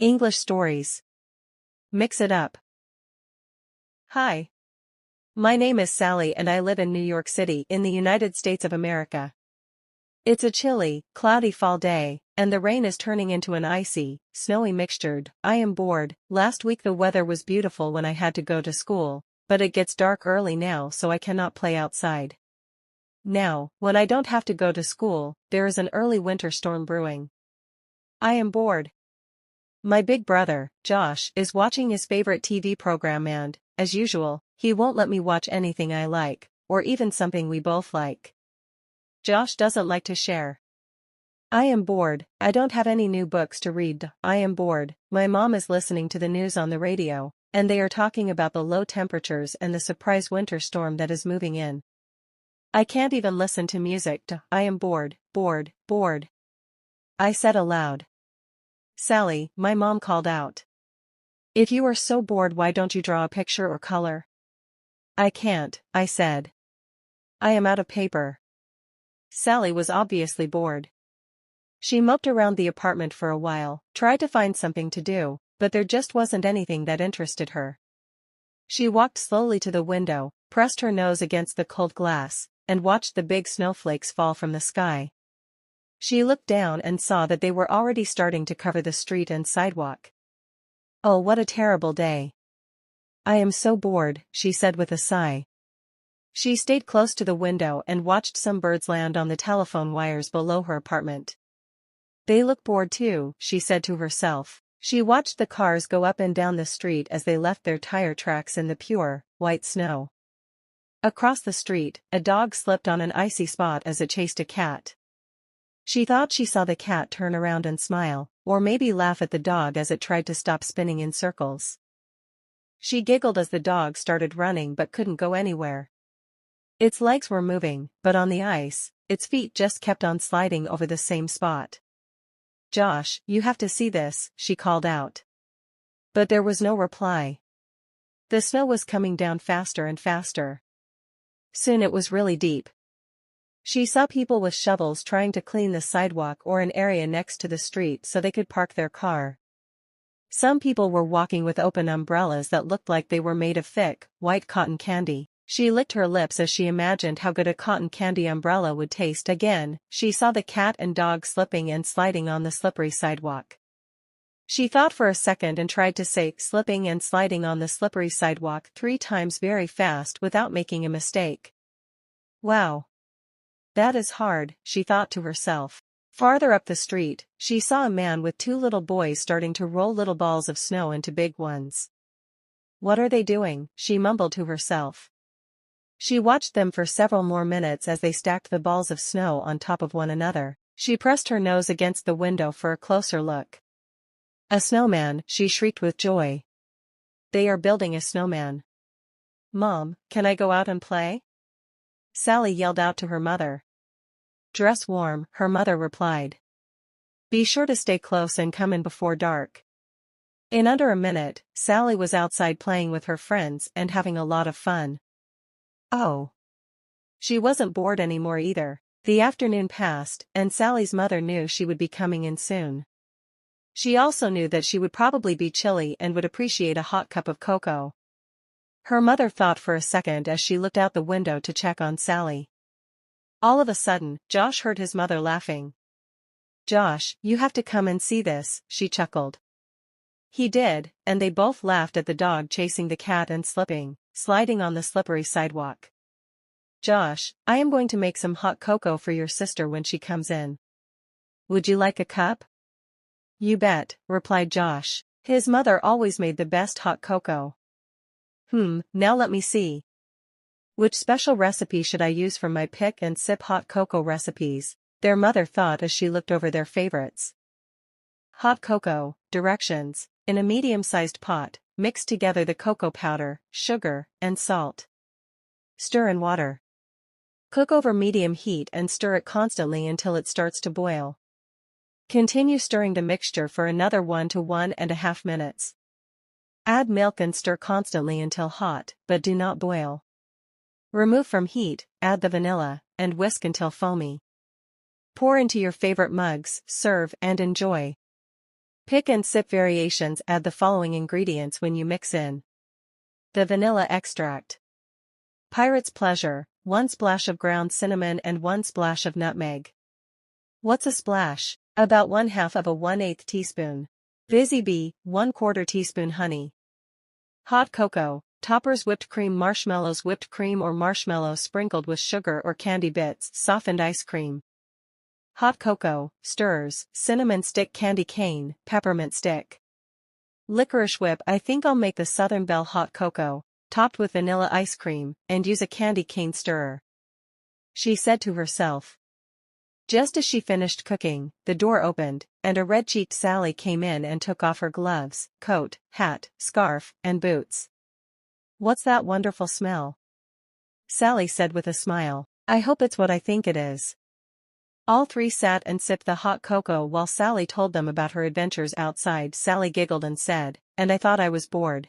English stories. Mix it up. Hi. My name is Sally and I live in New York City in the United States of America. It's a chilly, cloudy fall day, and the rain is turning into an icy, snowy mixture. I am bored. Last week the weather was beautiful when I had to go to school, but it gets dark early now so I cannot play outside. Now, when I don't have to go to school, there is an early winter storm brewing. I am bored. My big brother, Josh, is watching his favorite TV program and, as usual, he won't let me watch anything I like, or even something we both like. Josh doesn't like to share. I am bored. I don't have any new books to read. I am bored. My mom is listening to the news on the radio, and they are talking about the low temperatures and the surprise winter storm that is moving in. I can't even listen to music. I am bored, bored, bored. I said aloud. Sally, my mom called out. If you are so bored, why don't you draw a picture or color? I can't, I said. I am out of paper. Sally was obviously bored. She moped around the apartment for a while, tried to find something to do, but there just wasn't anything that interested her. She walked slowly to the window, pressed her nose against the cold glass, and watched the big snowflakes fall from the sky. She looked down and saw that they were already starting to cover the street and sidewalk. Oh, what a terrible day. I am so bored, she said with a sigh. She stayed close to the window and watched some birds land on the telephone wires below her apartment. They look bored too, she said to herself. She watched the cars go up and down the street as they left their tire tracks in the pure, white snow. Across the street, a dog slipped on an icy spot as it chased a cat. She thought she saw the cat turn around and smile, or maybe laugh at the dog as it tried to stop spinning in circles. She giggled as the dog started running but couldn't go anywhere. Its legs were moving, but on the ice, its feet just kept on sliding over the same spot. Josh, you have to see this, she called out. But there was no reply. The snow was coming down faster and faster. Soon it was really deep. She saw people with shovels trying to clean the sidewalk or an area next to the street so they could park their car. Some people were walking with open umbrellas that looked like they were made of thick, white cotton candy. She licked her lips as she imagined how good a cotton candy umbrella would taste. Again, she saw the cat and dog slipping and sliding on the slippery sidewalk. She thought for a second and tried to say slipping and sliding on the slippery sidewalk 3 times very fast without making a mistake. Wow. That is hard, she thought to herself. Farther up the street, she saw a man with 2 little boys starting to roll little balls of snow into big ones. What are they doing? She mumbled to herself. She watched them for several more minutes as they stacked the balls of snow on top of one another. She pressed her nose against the window for a closer look. A snowman, she shrieked with joy. They are building a snowman. Mom, can I go out and play? Sally yelled out to her mother. Dress warm, her mother replied. Be sure to stay close and come in before dark. In under a minute, Sally was outside playing with her friends and having a lot of fun. Oh. She wasn't bored anymore either. The afternoon passed, and Sally's mother knew she would be coming in soon. She also knew that she would probably be chilly and would appreciate a hot cup of cocoa. Her mother thought for a second as she looked out the window to check on Sally. All of a sudden, Josh heard his mother laughing. Josh, you have to come and see this, she chuckled. He did, and they both laughed at the dog chasing the cat and sliding on the slippery sidewalk. Josh, I am going to make some hot cocoa for your sister when she comes in. Would you like a cup? You bet, replied Josh. His mother always made the best hot cocoa. Now let me see. Which special recipe should I use for my pick and sip hot cocoa recipes? Their mother thought as she looked over their favorites. Hot cocoa, directions. In a medium-sized pot, mix together the cocoa powder, sugar, and salt. Stir in water. Cook over medium heat and stir it constantly until it starts to boil. Continue stirring the mixture for another 1 to 1.5 minutes. Add milk and stir constantly until hot, but do not boil. Remove from heat, add the vanilla, and whisk until foamy. Pour into your favorite mugs, serve and enjoy. Pick and sip variations. Add the following ingredients when you mix in. The vanilla extract. Pirate's Pleasure, 1 splash of ground cinnamon and 1 splash of nutmeg. What's a splash? About 1/2 of a 1/8 teaspoon. Busy Bee, 1/4 teaspoon honey. Hot cocoa, toppers whipped cream marshmallows whipped cream or marshmallows sprinkled with sugar or candy bits softened ice cream. Hot cocoa, stirrers, cinnamon stick candy cane, peppermint stick. Licorice whip. I think I'll make the Southern Belle hot cocoa, topped with vanilla ice cream, and use a candy cane stirrer, she said to herself. Just as she finished cooking, the door opened, and a red-cheeked Sally came in and took off her gloves, coat, hat, scarf, and boots. What's that wonderful smell? Sally said with a smile. I hope it's what I think it is. All three sat and sipped the hot cocoa while Sally told them about her adventures outside. Sally giggled and said, and I thought I was bored.